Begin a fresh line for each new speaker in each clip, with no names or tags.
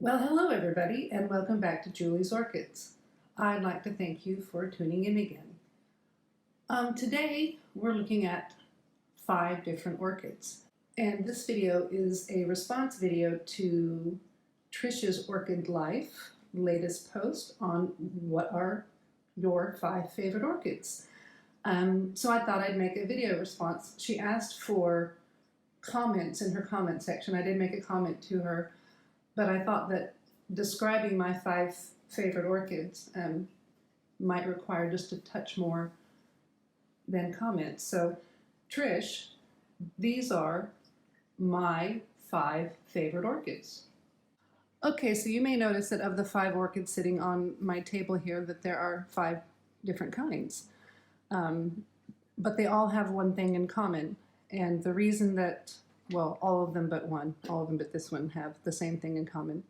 Well, hello everybody, and welcome back to Julie's Orchids. I'd like to thank you for tuning in again. Today we're looking at 5 different orchids, and this video is a response video to Trish's Orchid Life latest post on what are your 5 favorite orchids. So I thought I'd make a video response. She asked for comments in her comment section. I did make a comment to her, but I thought that describing my 5 favorite orchids might require just a touch more than comments. So, Trish, these are my 5 favorite orchids. Okay, so you may notice that of the 5 orchids sitting on my table here, that there are 5 different kinds. But they all have one thing in common. And the reason that, well, all of them but one, all of them but this one have the same thing in common.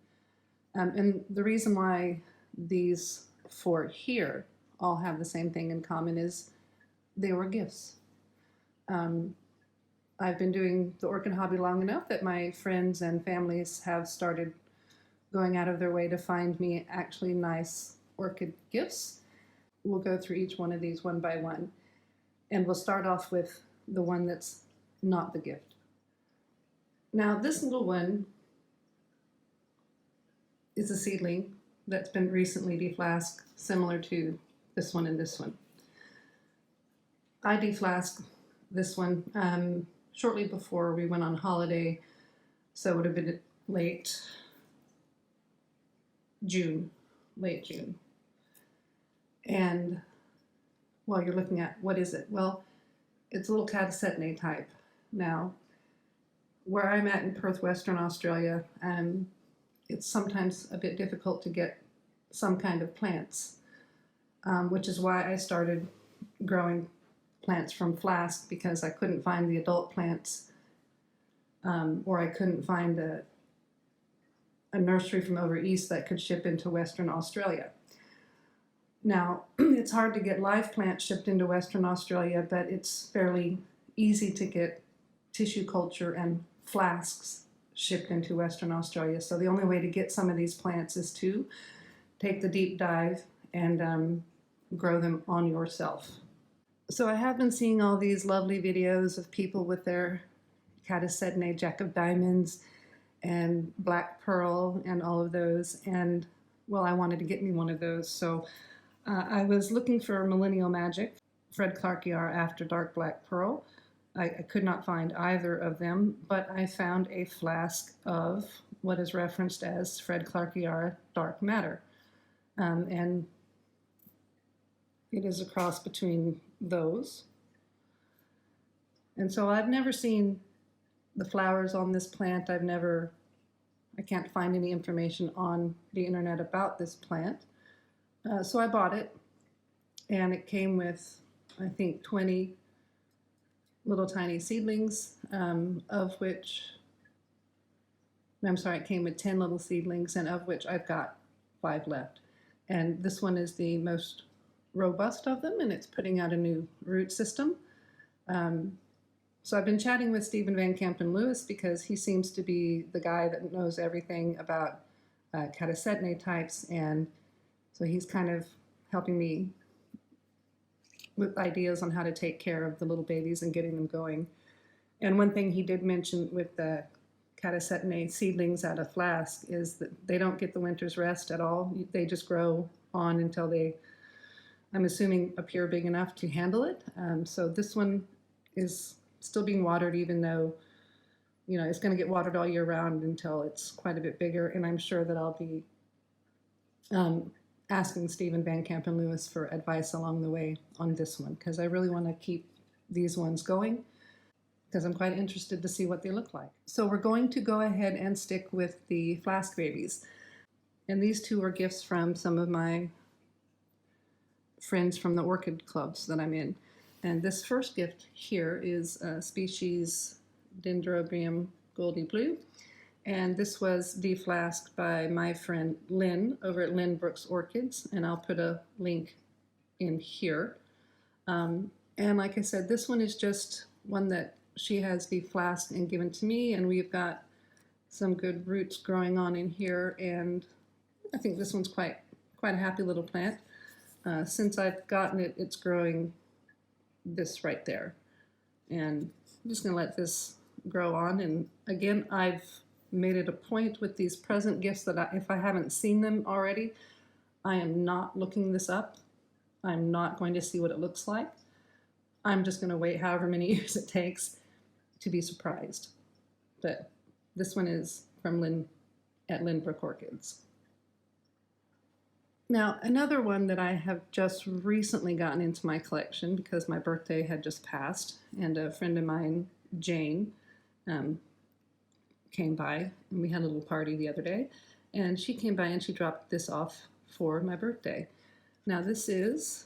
And the reason why these 4 here all have the same thing in common is they were gifts. I've been doing the orchid hobby long enough that my friends and families have started going out of their way to find me actually nice orchid gifts. We'll go through each one of these one by one. And we'll start off with the one that's not the gift. Now, this little one is a seedling that's been recently deflasked, similar to this one and this one. I deflasked this one shortly before we went on holiday, so it would have been late June. And well, you're looking at, what is it? Well, it's a little Catasetinae type. Now, where I'm at in Perth, Western Australia, it's sometimes a bit difficult to get some kind of plants, which is why I started growing plants from flask, because I couldn't find the adult plants, or I couldn't find a nursery from over east that could ship into Western Australia. Now, it's hard to get live plants shipped into Western Australia, but it's fairly easy to get tissue culture and flasks shipped into Western Australia. So the only way to get some of these plants is to take the deep dive and grow them on yourself. So I have been seeing all these lovely videos of people with their Catasetinae, Jack of Diamonds, and Black Pearl, and all of those. And well, I wanted to get me one of those. So I was looking for Millennial Magic, Fred Clarkiar After Dark Black Pearl. I could not find either of them, but I found a flask of what is referenced as Fred Clarkiar Dark Matter. And it is a cross between those. And so I've never seen the flowers on this plant. I can't find any information on the internet about this plant. So I bought it, and it came with, I think, 20 little tiny seedlings, of which, I'm sorry, it came with 10 little seedlings, and of which I've got 5 left. And this one is the most robust of them, and it's putting out a new root system. So I've been chatting with Stephen Van Campen Lewis, because he seems to be the guy that knows everything about Catasetinae types, and so he's kind of helping me with ideas on how to take care of the little babies and getting them going. And one thing he did mention with the Catasetinae seedlings out of flask is that they don't get the winter's rest at all. They just grow on until they, I'm assuming, appear big enough to handle it. So this one is still being watered, even though, you know, it's going to get watered all year round until it's quite a bit bigger. And I'm sure that I'll be asking Stephen Van Campen Lewis for advice along the way on this one, because I really want to keep these ones going, because I'm quite interested to see what they look like. So we're going to go ahead and stick with the flask babies. And these 2 are gifts from some of my friends from the orchid clubs that I'm in. And this first gift here is species Dendrobium Goldie Blue. And this was deflasked by my friend Lynn over at Lynn Brooks Orchids, and I'll put a link in here. And like I said, this one is just one that she has deflasked and given to me, and we've got some good roots growing on in here, and I think this one's quite a happy little plant. Since I've gotten it, it's growing this right there. And I'm just gonna let this grow on. And again, I've made it a point with these present gifts that if I haven't seen them already, I am not looking this up. I'm not going to see what it looks like. I'm just gonna wait however many years it takes to be surprised. But this one is from Lynn at Lynbrook Orchids. Now, another one that I have just recently gotten into my collection because my birthday had just passed, and a friend of mine, Jane, came by, and we had a little party the other day, and she came by and she dropped this off for my birthday. Now, this is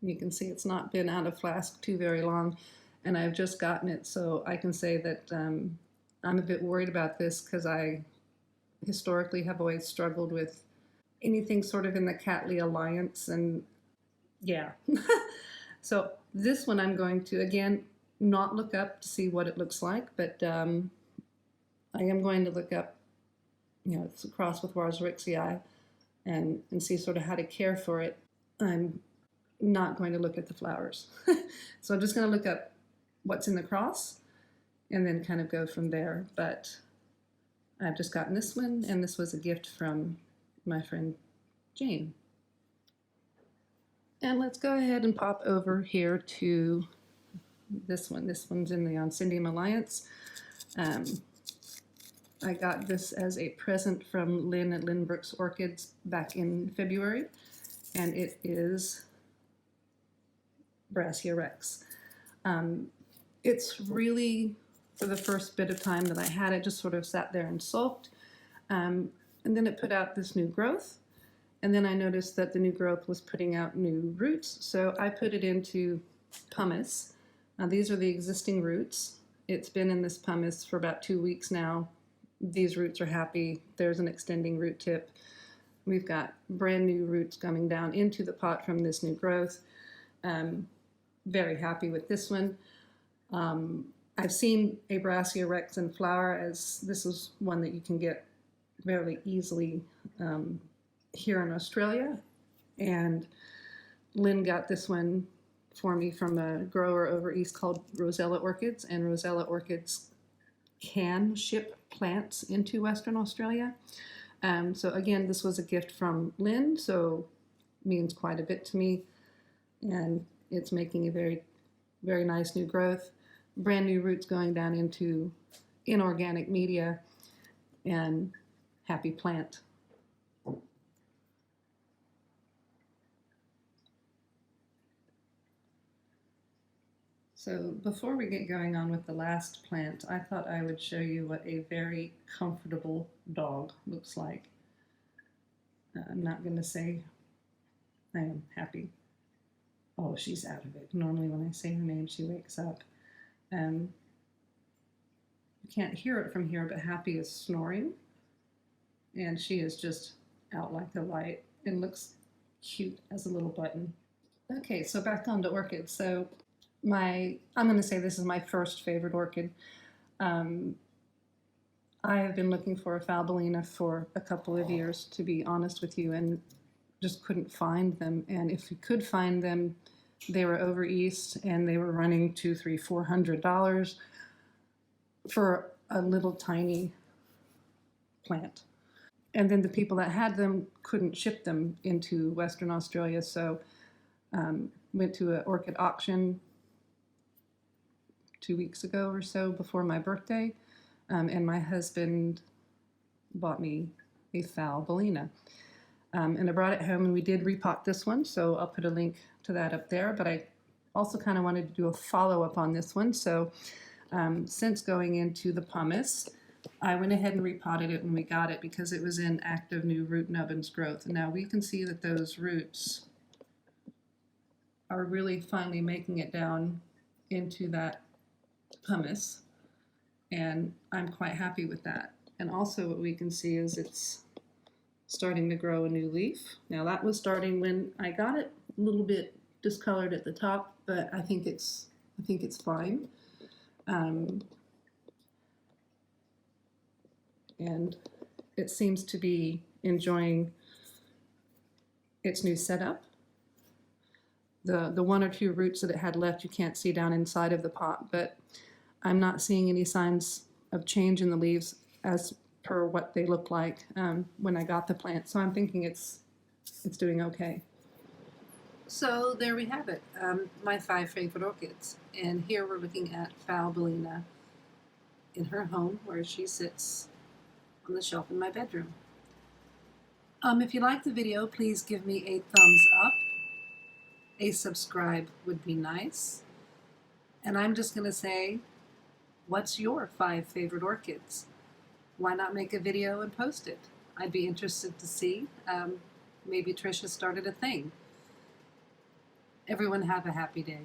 you can see it's not been out of flask too very long, and I've just gotten it, so I can say that I'm a bit worried about this because I historically have always struggled with anything sort of in the Cattleya alliance, and yeah. So this one I'm going to, again, not look up to see what it looks like, but I am going to look up, it's a cross with Warsrixii, and see sort of how to care for it. I'm not going to look at the flowers. So I'm just going to look up what's in the cross and then kind of go from there. But I've just gotten this one, and this was a gift from my friend Jane. And let's go ahead and pop over here to this one. This one's in the Oncidium Alliance. I got this as a present from Lynn at Lynbrook's Orchids back in February, and it is Brassia Rex. It's really, for the first bit of time that I had it, just sort of sat there and sulked, and then it put out this new growth, and then I noticed that the new growth was putting out new roots, so I put it into pumice. Now these are the existing roots. It's been in this pumice for about 2 weeks now. These roots are happy. There's an extending root tip. We've got brand new roots coming down into the pot from this new growth. Very happy with this one. I've seen a Brassia Rex in flower, as this is one that you can get fairly easily here in Australia. And Lynn got this one for me from a grower over east called Rosella Orchids, and Rosella Orchids can ship plants into Western Australia. So again, this was a gift from Lynn, so means quite a bit to me, and it's making a very, very nice new growth. Brand new roots going down into inorganic media, and happy plant. So before we get going on with the last plant, I thought I would show you what a very comfortable dog looks like. I'm not going to say I am happy. Oh, she's out of it. Normally when I say her name, she wakes up. You can't hear it from here, but Happy is snoring. And she is just out like a light and looks cute as a little button. Okay, so back on to orchids. So I'm going to say this is my first favorite orchid. I have been looking for a Falbellina for a couple of years, to be honest with you, and just couldn't find them. And if you could find them, they were over east, and they were running $200, $300, $400 for a little tiny plant. And then the people that had them couldn't ship them into Western Australia, so went to an orchid auction 2 weeks ago or so before my birthday, and my husband bought me a Falbellina. And I brought it home, and we did repot this one, so I'll put a link to that up there. But I also kind of wanted to do a follow-up on this one. So since going into the pumice, I went ahead and repotted it when we got it because it was in active new root nubbins growth. And now we can see that those roots are really finally making it down into that pumice, and I'm quite happy with that. And also what we can see is it's starting to grow a new leaf. Now that was starting when I got it, a little bit discolored at the top, but I think it's I think it's fine. And it seems to be enjoying its new setup. The one or two roots that it had left you can't see down inside of the pot, but I'm not seeing any signs of change in the leaves as per what they looked like when I got the plant. So I'm thinking it's doing okay. So there we have it, my 5 favorite orchids. And here we're looking at Faubolina in her home where she sits on the shelf in my bedroom. If you like the video, please give me a thumbs up. A subscribe would be nice. And I'm just going to say, what's your 5 favorite orchids? Why not make a video and post it? I'd be interested to see. Maybe Trish has started a thing. Everyone have a happy day.